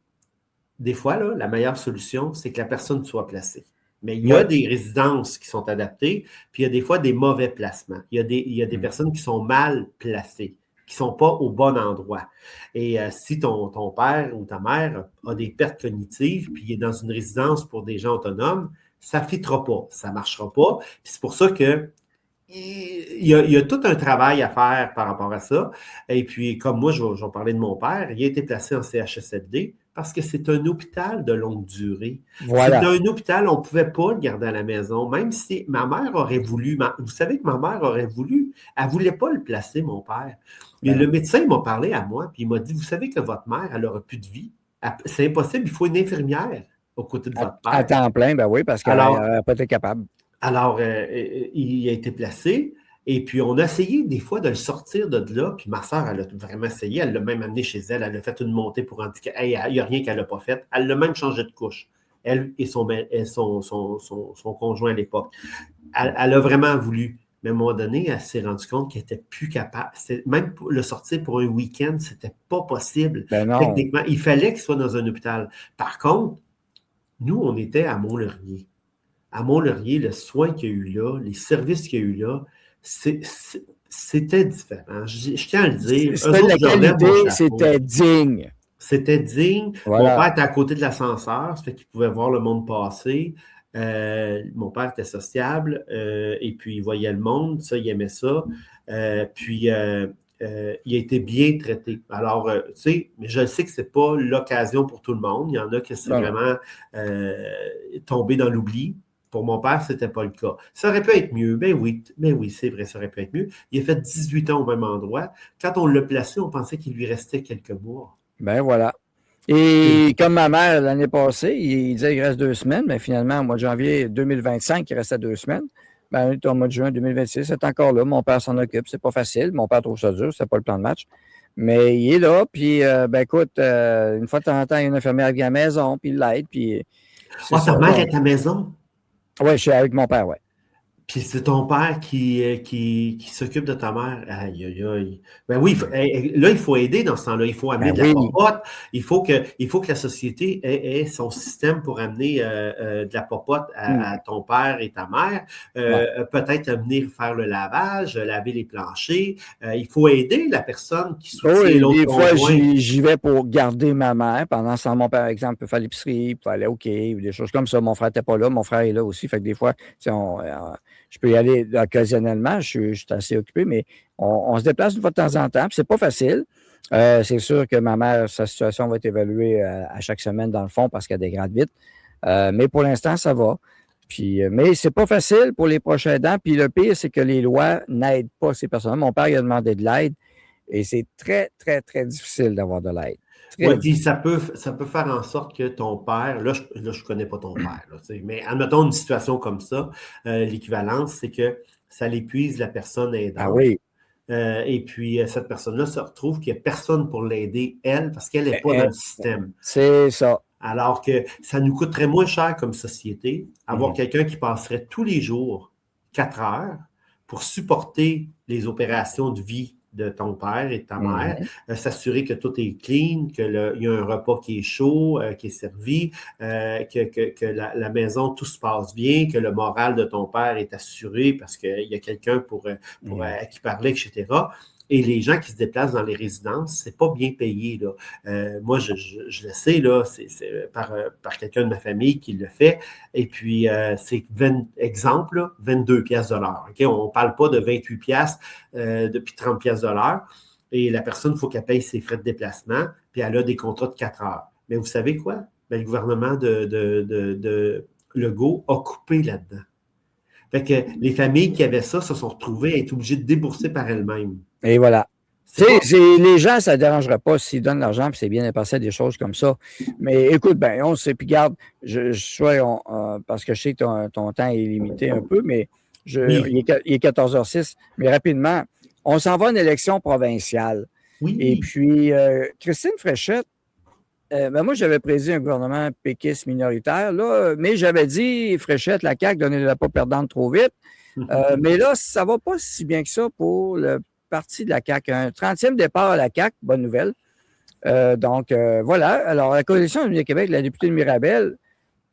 des fois, là, la meilleure solution, c'est que la personne soit placée. Mais il y a des résidences qui sont adaptées, puis il y a des fois des mauvais placements. Il y a des personnes qui sont mal placées, qui ne sont pas au bon endroit. Et si ton père ou ta mère a des pertes cognitives, puis il est dans une résidence pour des gens autonomes, ça ne fitera pas, ça ne marchera pas. Puis c'est pour ça que il y a tout un travail à faire par rapport à ça. Et puis, comme moi, je vais parler de mon père, il a été placé en CHSLD parce que c'est un hôpital de longue durée. Voilà. C'est un hôpital, on ne pouvait pas le garder à la maison, même si ma mère aurait voulu. Vous savez que ma mère aurait voulu, elle ne voulait pas le placer, mon père. Mais le médecin m'a parlé à moi, puis il m'a dit, vous savez que votre mère, elle n'aura plus de vie. C'est impossible, il faut une infirmière aux côtés de votre père. À temps plein, ben oui, parce qu'elle n'a pas été capable. Alors, il a été placé, et puis on a essayé des fois de le sortir de là, puis ma soeur, elle a vraiment essayé, elle l'a même amené chez elle, elle a fait une montée pour indiquer, hey, il n'y a rien qu'elle n'a pas fait, elle l'a même changé de couche, elle et son conjoint à l'époque. Elle a vraiment voulu, mais à un moment donné, elle s'est rendue compte qu'elle n'était plus capable, même pour le sortir pour un week-end, c'était pas possible. Techniquement, il fallait qu'il soit dans un hôpital. Par contre, nous, on était à Mont-Laurier. À Mont-Laurier, le soin qu'il y a eu là, les services qu'il y a eu là, c'était différent. Je tiens à le dire. C'était de la qualité, c'était digne. C'était digne. Voilà. Mon père était à côté de l'ascenseur, ça fait qu'il pouvait voir le monde passer. Mon père était sociable et puis il voyait le monde, ça, il aimait ça. Puis il a été bien traité. Alors, tu sais, mais je sais que ce n'est pas l'occasion pour tout le monde. Il y en a qui c'est vraiment tombé dans l'oubli. Pour mon père, ce n'était pas le cas. Ça aurait pu être mieux. Ben oui, c'est vrai, ça aurait pu être mieux. Il a fait 18 ans au même endroit. Quand on l'a placé, on pensait qu'il lui restait quelques mois. Ben voilà. Et comme ma mère, l'année passée, il disait qu'il reste 2 semaines, mais finalement, au mois de janvier 2025, il restait 2 semaines. Ben, au mois de juin 2026, c'est encore là. Mon père s'en occupe. C'est pas facile. Mon père trouve ça dur. C'est pas le plan de match. Mais il est là. Puis, ben écoute, une fois de temps en temps, il y a une infirmière qui vient à la maison, puis il l'aide. Puis, ta mère est à la maison? Oui, je suis avec mon père, oui. Puis c'est ton père qui s'occupe de ta mère. Aïe, aïe, aïe. Ben oui, là, il faut aider dans ce temps-là. Il faut amener de la popote. Il faut que la société ait son système pour amener de la popote à ton père et ta mère. Peut-être venir faire le lavage, laver les planchers. Il faut aider la personne qui soutient l'autre conjoint. Des fois, j'y vais pour garder ma mère. Pendant ce temps, mon père, par exemple, peut faire l'épicerie, peut aller au quai ou des choses comme ça. Mon frère n'était pas là. Mon frère est là aussi. Fait que des fois, je peux y aller occasionnellement, je suis assez occupé, mais on se déplace une fois de temps en temps, puis c'est pas facile. C'est sûr que ma mère, sa situation va être évaluée à chaque semaine dans le fond parce qu'elle dégrade vite. Mais pour l'instant, ça va. Puis, mais c'est pas facile pour les prochains aidants. Puis le pire, c'est que les lois n'aident pas ces personnes. Mon père, il a demandé de l'aide et c'est très, très, très difficile d'avoir de l'aide. Oui, Très puis difficile. ça peut faire en sorte que ton père, je connais pas ton père, là, tu sais, mais admettons une situation comme ça, l'équivalence, c'est que ça l'épuise la personne Ah aidante. oui. Et puis, cette personne-là se retrouve qu'il n'y a personne pour l'aider, elle, parce qu'elle n'est pas dans Eh, le système. C'est ça. Alors que ça nous coûterait moins cher comme société, avoir Mhm. quelqu'un qui passerait tous les jours 4 heures pour supporter les opérations de vie de ton père et de ta mère, Mhm. s'assurer que tout est clean, qu'il y a un repas qui est chaud, qui est servi, que la maison, tout se passe bien, que le moral de ton père est assuré parce qu'il y a quelqu'un à qui parler, etc. Et les gens qui se déplacent dans les résidences, c'est pas bien payé, là. Moi, je le sais, là, c'est par quelqu'un de ma famille qui le fait. Et puis, c'est exemple, là, 22 pièces de l'heure. OK? On ne parle pas de 28 pièces depuis 30 pièces de l'heure. Et la personne, il faut qu'elle paye ses frais de déplacement, puis elle a des contrats de 4 heures. Mais vous savez quoi? Ben, le gouvernement de Legault a coupé là-dedans. Fait que les familles qui avaient ça se sont retrouvées à être obligées de débourser par elles-mêmes. Et voilà. Tu C'est pas. sais, les gens, ça ne dérangerait pas s'ils donnent l'argent, puis c'est bien dépensé à des choses comme ça. Mais écoute, ben, on sait, puis garde, parce que je sais que ton temps est limité un peu, mais Oui, il est 14h06, mais rapidement, on s'en va à une élection provinciale. Et oui. puis, Christine Fréchette, ben moi, j'avais prédit un gouvernement péquiste minoritaire, là, mais j'avais dit, Fréchette, la CAQ, donnez-la pas perdante trop vite. Mais là, ça va pas si bien que ça pour le parti de la CAQ. Un 30e départ à la CAQ, bonne nouvelle. Voilà. Alors, la coalition du Québec, la députée de Mirabel,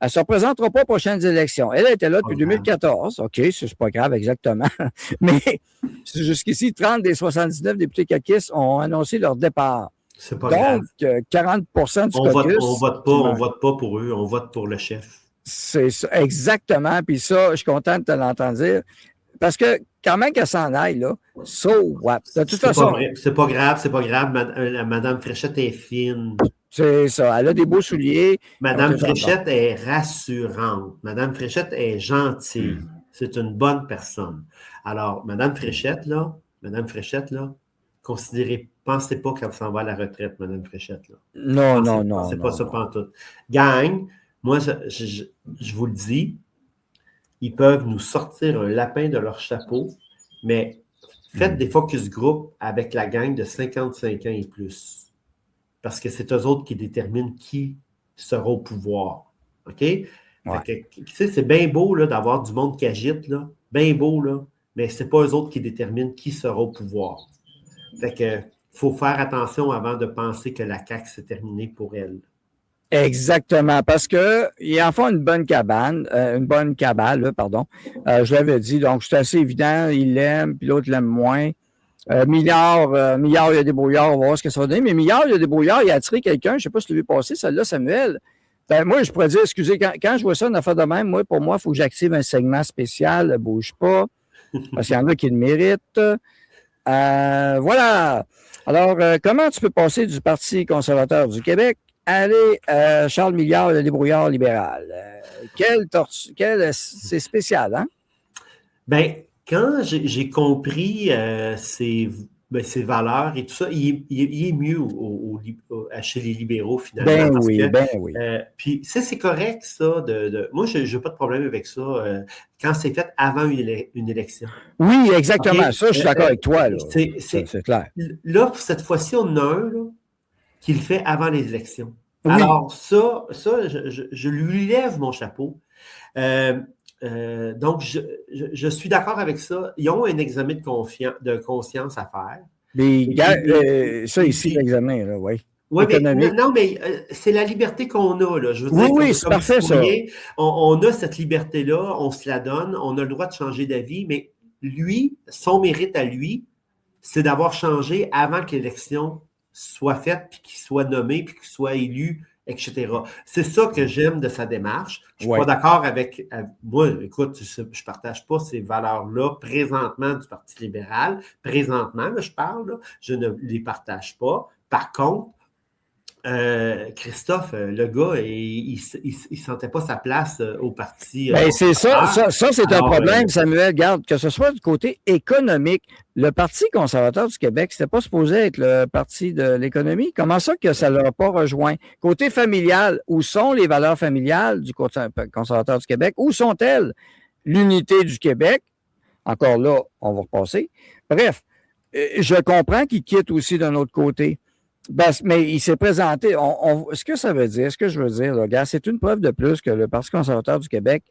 elle ne se représentera pas aux prochaines élections. Elle était là Pas depuis grave. 2014. OK, c'est pas grave exactement. Mais jusqu'ici, 30 des 79 députés caquistes ont annoncé leur départ. C'est pas grave. Donc, 40 du On caucus, vote pas pour eux, on vote pour le chef. c'est ça, exactement. Puis ça, je suis content de te l'entendre dire. Parce que quand même qu'elle s'en aille, là, so what? De toute C'est pas façon, vrai, c'est pas grave, c'est pas grave. Madame Fréchette est fine. c'est ça. Elle a des beaux souliers. Donc, Madame c'est ça. Bon. Fréchette est rassurante. Madame Fréchette est gentille. C'est une bonne personne. Alors, Madame Fréchette, là, pensez pas qu'elle s'en va à la retraite, Madame Fréchette, là. Non, non, non, Pensez pas non, ça non. pantoute. Gang, moi, je vous le dis, ils peuvent nous sortir un lapin de leur chapeau, mais faites des focus group avec la gang de 55 ans et plus. Parce que c'est eux autres qui déterminent qui sera au pouvoir. OK? Fait Ouais. que, tu sais, c'est bien beau là, d'avoir du monde qui agite, là. Bien beau, là. Mais c'est pas eux autres qui déterminent qui sera au pouvoir. Fait que faut faire attention avant de penser que la CAQ, c'est terminé pour elle. Exactement. Parce que il en font une bonne cabale, là, pardon. Je l'avais dit. Donc, c'est assez évident. Il l'aime, puis l'autre l'aime moins. Millard, il y a des brouillards, on va voir ce que ça va donner. Mais Millard, il y a des brouillards, il a attiré quelqu'un, je ne sais pas si tu l'as vu passer, celle-là, Samuel. Ben, moi, je pourrais dire, excusez, quand je vois ça, une affaire de même, pour moi, il faut que j'active un segment spécial, ne bouge pas, parce qu'il y en a qui le méritent. Voilà. Alors, comment tu peux passer du Parti conservateur du Québec à aller Charles Milliard, le débrouillard libéral? C'est spécial, hein? Ben, quand j'ai compris ses valeurs et tout ça, il est mieux chez les libéraux finalement Ben parce oui, que ben oui. puis ça, c'est correct, ça. Moi, je n'ai pas de problème avec ça quand c'est fait avant une élection. Oui, OK? exactement. Ça, je suis d'accord avec toi, là. C'est clair. Là, cette fois-ci, on en a un là, qui le fait avant les élections. Oui. Alors, je lui lève mon chapeau. Euh, donc, je suis d'accord avec ça. Ils ont un examen de conscience à faire. Mais Et puis, ça ici, l'examen, là, oui. oui, mais Économique. non, mais c'est la liberté qu'on a, là. Je veux Oui, dire, oui, c'est comme parfait, ça. citoyen, on a cette liberté-là, on se la donne, on a le droit de changer d'avis, mais lui, son mérite à lui, c'est d'avoir changé avant que l'élection soit faite, puis qu'il soit nommé, puis qu'il soit élu, etc. C'est ça que j'aime de sa démarche. Je ne suis Oui. pas d'accord avec moi, écoute, je ne partage pas ces valeurs-là présentement du Parti libéral. Présentement, là, je parle, là, je ne les partage pas. Par contre, Christophe, le gars, il sentait pas sa place au parti. Ben, c'est ça c'est un Alors, problème, Samuel. Garde, que ce soit du côté économique, le Parti conservateur du Québec, c'était pas supposé être le parti de l'économie. Comment ça que ça ne l'a pas rejoint? Côté familial, où sont les valeurs familiales du conservateur du Québec? Où sont-elles? L'unité du Québec, encore là, on va repasser. Bref, je comprends qu'il quitte aussi d'un autre côté. Ben, mais il s'est présenté. Ce que ça veut dire, ce que je veux dire, là, gars, c'est une preuve de plus que le Parti conservateur du Québec,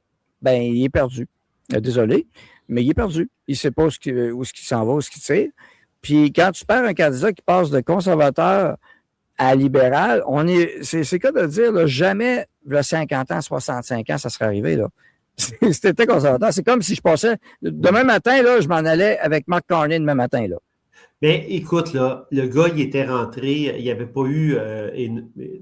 ben, il est perdu. Désolé, mais il est perdu. Il ne sait pas où il s'en va, où il tire. Puis quand tu perds un candidat qui passe de conservateur à libéral, c'est cas de dire, là, jamais, là, 50 ans, 65 ans, ça serait arrivé, là. C'était conservateur. C'est comme si je passais, demain matin, là, je m'en allais avec Mark Carney demain matin, là. Mais écoute, là, le gars, il était rentré, il n'y avait pas eu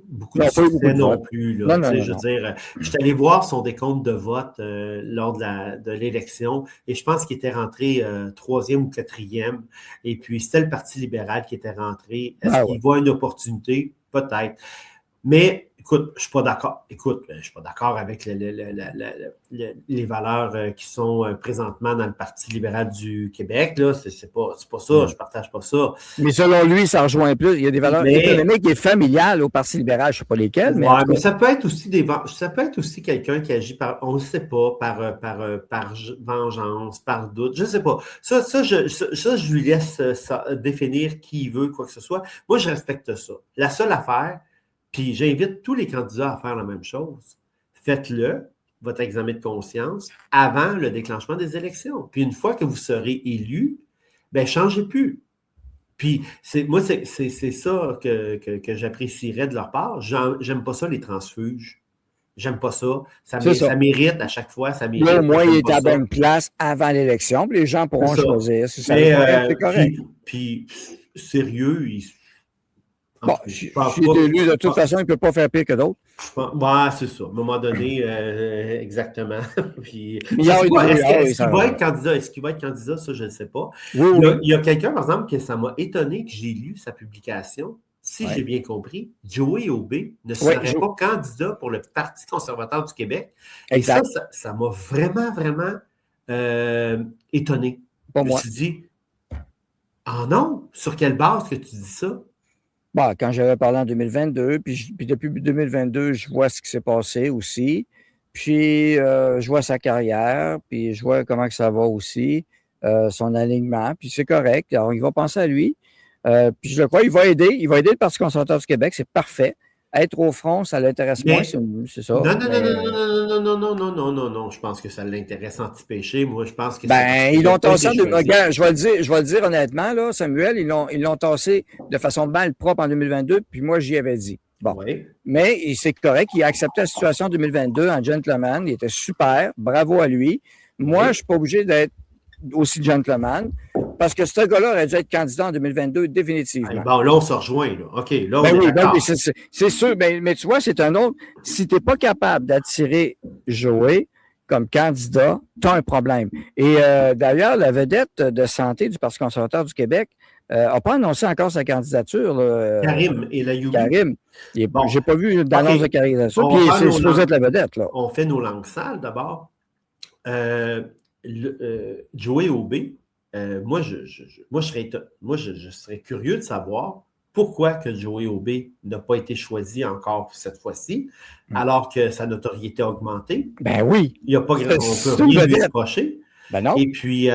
beaucoup de succès non plus. Là, non, je veux dire, je suis allé voir son décompte de vote lors de l'élection et je pense qu'il était rentré 3e ou 4e. Et puis, c'était le Parti libéral qui était rentré. Est-ce qu'il voit une opportunité? Peut-être. Mais écoute, je suis pas d'accord. Écoute, je suis pas d'accord avec les valeurs qui sont présentement dans le Parti libéral du Québec. Là, c'est pas ça. Je partage pas ça. Mais selon lui, ça rejoint plus. Il y a des valeurs économiques et familiales au Parti libéral. Je ne sais pas lesquelles, mais. Ouais, mais ça peut être aussi quelqu'un qui agit on ne sait pas, par vengeance, par doute. Je ne sais pas. Ça, je lui laisse définir qui il veut, quoi que ce soit. Moi, je respecte ça. La seule affaire. Puis j'invite tous les candidats à faire la même chose. Faites-le, votre examen de conscience, avant le déclenchement des élections. Puis une fois que vous serez élu, bien, changez plus. Puis moi, c'est ça que j'apprécierais de leur part. J'aime pas ça, les transfuges. J'aime pas ça. Ça mérite à chaque fois. Ça mérite. Là, au moins, il est à la bonne place avant l'élection. Puis les gens pourront choisir. Si ça c'est correct. Puis sérieux, bon, s'il est élu, de toute façon, il ne peut pas faire pire que d'autres. Ouais, c'est ça. À un moment donné, exactement. Puis, est-ce qu'il va être candidat? Ça, je ne sais pas. Oui. Il y a quelqu'un, par exemple, que ça m'a étonné que j'ai lu sa publication. Si j'ai bien compris, Joey Aubé ne serait pas candidat pour le Parti conservateur du Québec. Exact. Et ça m'a vraiment, vraiment étonné. Pas moi. Je me suis dit, non? Sur quelle base que tu dis ça? Bon, quand j'avais parlé en 2022, puis depuis 2022, je vois ce qui s'est passé aussi. Puis je vois sa carrière, puis je vois comment que ça va aussi, son alignement, puis c'est correct. Alors, il va penser à lui. Puis je le crois, il va aider le Parti conservateur du Québec, c'est parfait. Être au front, ça l'intéresse moins, c'est ça. Non. Je pense que ça l'intéresse anti-péché. Moi, je pense que ils l'ont tassé. Regarde, je vais le dire honnêtement, là, Samuel, ils l'ont tassé de façon mal propre en 2022, puis moi, j'y avais dit. Bon. Oui. Mais c'est correct, il a accepté la situation en 2022 en gentleman. Il était super. Bravo à lui. Moi, je ne suis pas obligé d'être aussi gentleman. Parce que ce gars-là aurait dû être candidat en 2022, définitivement. Bon, là, on se rejoint. Là. OK, là, on est d'accord. C'est sûr. Mais tu vois, c'est un autre. Si tu n'es pas capable d'attirer Joey comme candidat, tu as un problème. Et d'ailleurs, la vedette de santé du Parti conservateur du Québec n'a pas annoncé encore sa candidature. Là, Karim et la Youbi. Karim. Bon. J'ai pas vu d'annonce de candidature. Puis c'est supposé être la vedette. Là. On fait nos langues sales d'abord. Joey Aubé. Moi, je serais curieux de savoir pourquoi que Joey Aubé n'a pas été choisi encore cette fois-ci, alors que sa notoriété a augmenté. Ben oui. Il n'y a pas grand on peut rien lui reprocher. Ben non. Et puis...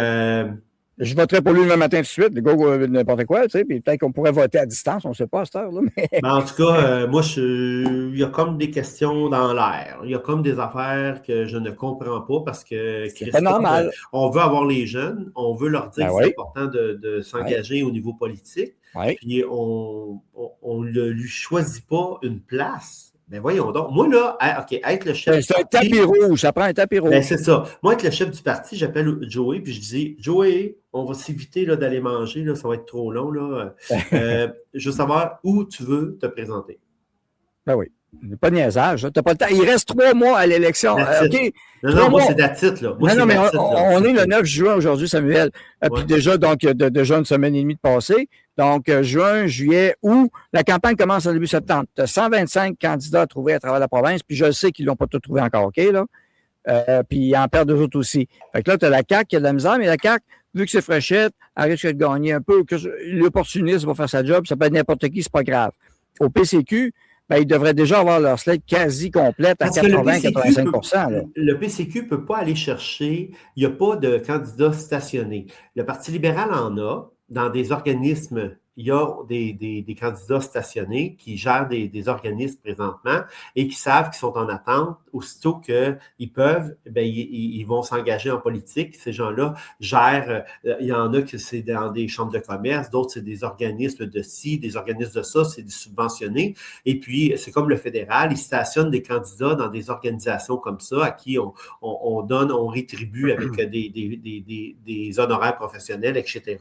je voterai pour lui le matin tout de suite, le gars, n'importe quoi, tu sais, puis peut-être qu'on pourrait voter à distance, on ne sait pas à cette heure-là. Mais... en tout cas, moi, il y a comme des questions dans l'air. Il y a comme des affaires que je ne comprends pas parce que c'est pas normal. On veut avoir les jeunes, on veut leur dire que c'est important de s'engager au niveau politique, puis on ne lui choisit pas une place. Ben voyons donc. Moi, là, être le chef. C'est un tapis rouge, ça prend un tapis rouge. Ben, c'est ça. Moi, être le chef du parti, j'appelle Joey, puis je dis Joey, on va s'éviter d'aller manger, là, ça va être trop long. Là. Je veux savoir où tu veux te présenter. Ben oui. Pas de niaisage. T'as pas le temps. Il reste 3 mois à l'élection. OK. Non, moi, c'est d'attitude, là. Moi, non, mais on est le 9 juin aujourd'hui, Samuel. Puis déjà, donc, il y a déjà une semaine et demie de passé. Donc, juin, juillet, août, la campagne commence en début septembre. Tu as 125 candidats à trouver à travers la province, puis je sais qu'ils ne l'ont pas tout trouvé encore, OK, là? Puis ils en perdent deux autres aussi. Fait que là, tu as la CAQ qui a de la misère, mais la CAQ, vu que c'est fraîchette, elle risque de gagner un peu. L'opportuniste va faire sa job, ça peut être n'importe qui, c'est pas grave. Au PCQ, ben, ils devraient déjà avoir leur slate quasi complète à 80-85 %. Le PCQ ne peut pas aller chercher, il n'y a pas de candidats stationnés. Le Parti libéral en a, dans des organismes, il y a des candidats stationnés qui gèrent des organismes présentement et qui savent qu'ils sont en attente. Aussitôt qu'ils peuvent, ben, ils vont s'engager en politique. Ces gens-là gèrent, il y en a que c'est dans des chambres de commerce, d'autres c'est des organismes de ci, des organismes de ça, c'est des subventionnés. Et puis, c'est comme le fédéral, ils stationnent des candidats dans des organisations comme ça à qui on donne, on rétribue avec des honoraires professionnels, etc.,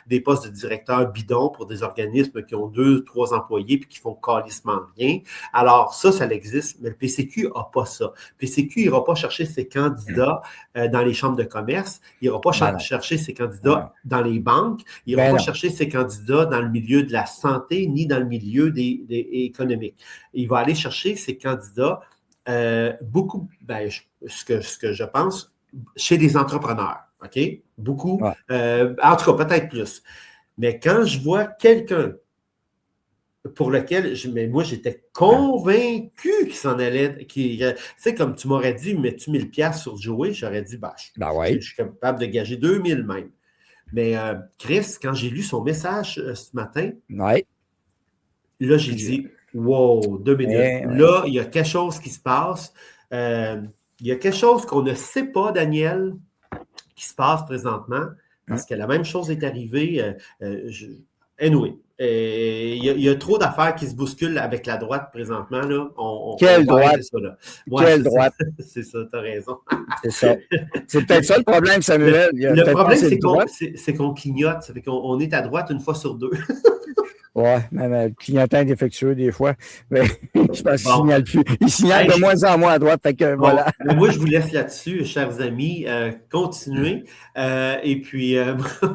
des postes de directeur bidon pour des organismes qui ont 2-3 employés puis qui font calissement rien. Alors, ça existe, mais le PCQ n'a pas ça. Le PCQ n'ira pas chercher ses candidats dans les chambres de commerce, il n'ira pas chercher ses candidats dans les banques, il n'ira pas chercher ses candidats dans le milieu de la santé ni dans le milieu économique. Il va aller chercher ses candidats beaucoup, ce que je pense, chez des entrepreneurs. OK? Beaucoup. En tout cas, peut-être plus. Mais quand je vois quelqu'un pour lequel, moi, j'étais convaincu qu'il s'en allait, tu sais, comme tu m'aurais dit, mets-tu 1000$ sur Joey, j'aurais dit, je suis capable de gager 2000 même. Mais Chris, quand j'ai lu son message ce matin, là, j'ai dit, wow, 2 minutes. Là, il y a quelque chose qui se passe. Il y a quelque chose qu'on ne sait pas, Daniel, qui se passe présentement, parce que la même chose est arrivée. Anyway, il y a trop d'affaires qui se bousculent avec la droite présentement. Là. Quelle droite? Quelle droite? C'est ça, tu as raison. C'est ça. C'est peut-être ça le problème, Samuel. Le problème, c'est qu'on clignote. Ça fait qu'on est à droite une fois sur deux. Oui, même le clignotant défectueux des fois. Mais je pense qu'il ne signale plus. Il signale de moins en moins à droite. Fait que, voilà. Moi, je vous laisse là-dessus, chers amis. Continuez. Et puis,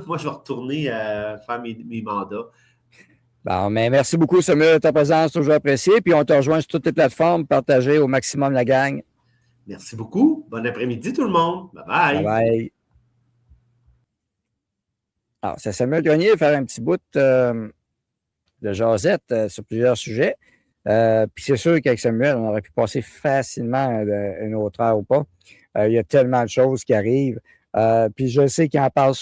moi, je vais retourner faire mes mandats. Bon, mais merci beaucoup, Samuel, de ta présence, toujours appréciée. Puis on te rejoint sur toutes les plateformes, partagez au maximum la gang. Merci beaucoup. Bon après-midi, tout le monde. Bye-bye. Bye-bye. Alors, c'est Samuel Grenier, faire un petit bout de jasette sur plusieurs sujets. Puis c'est sûr qu'avec Samuel, on aurait pu passer facilement une autre heure ou pas. Il y a tellement de choses qui arrivent. Puis je sais qu'il en parle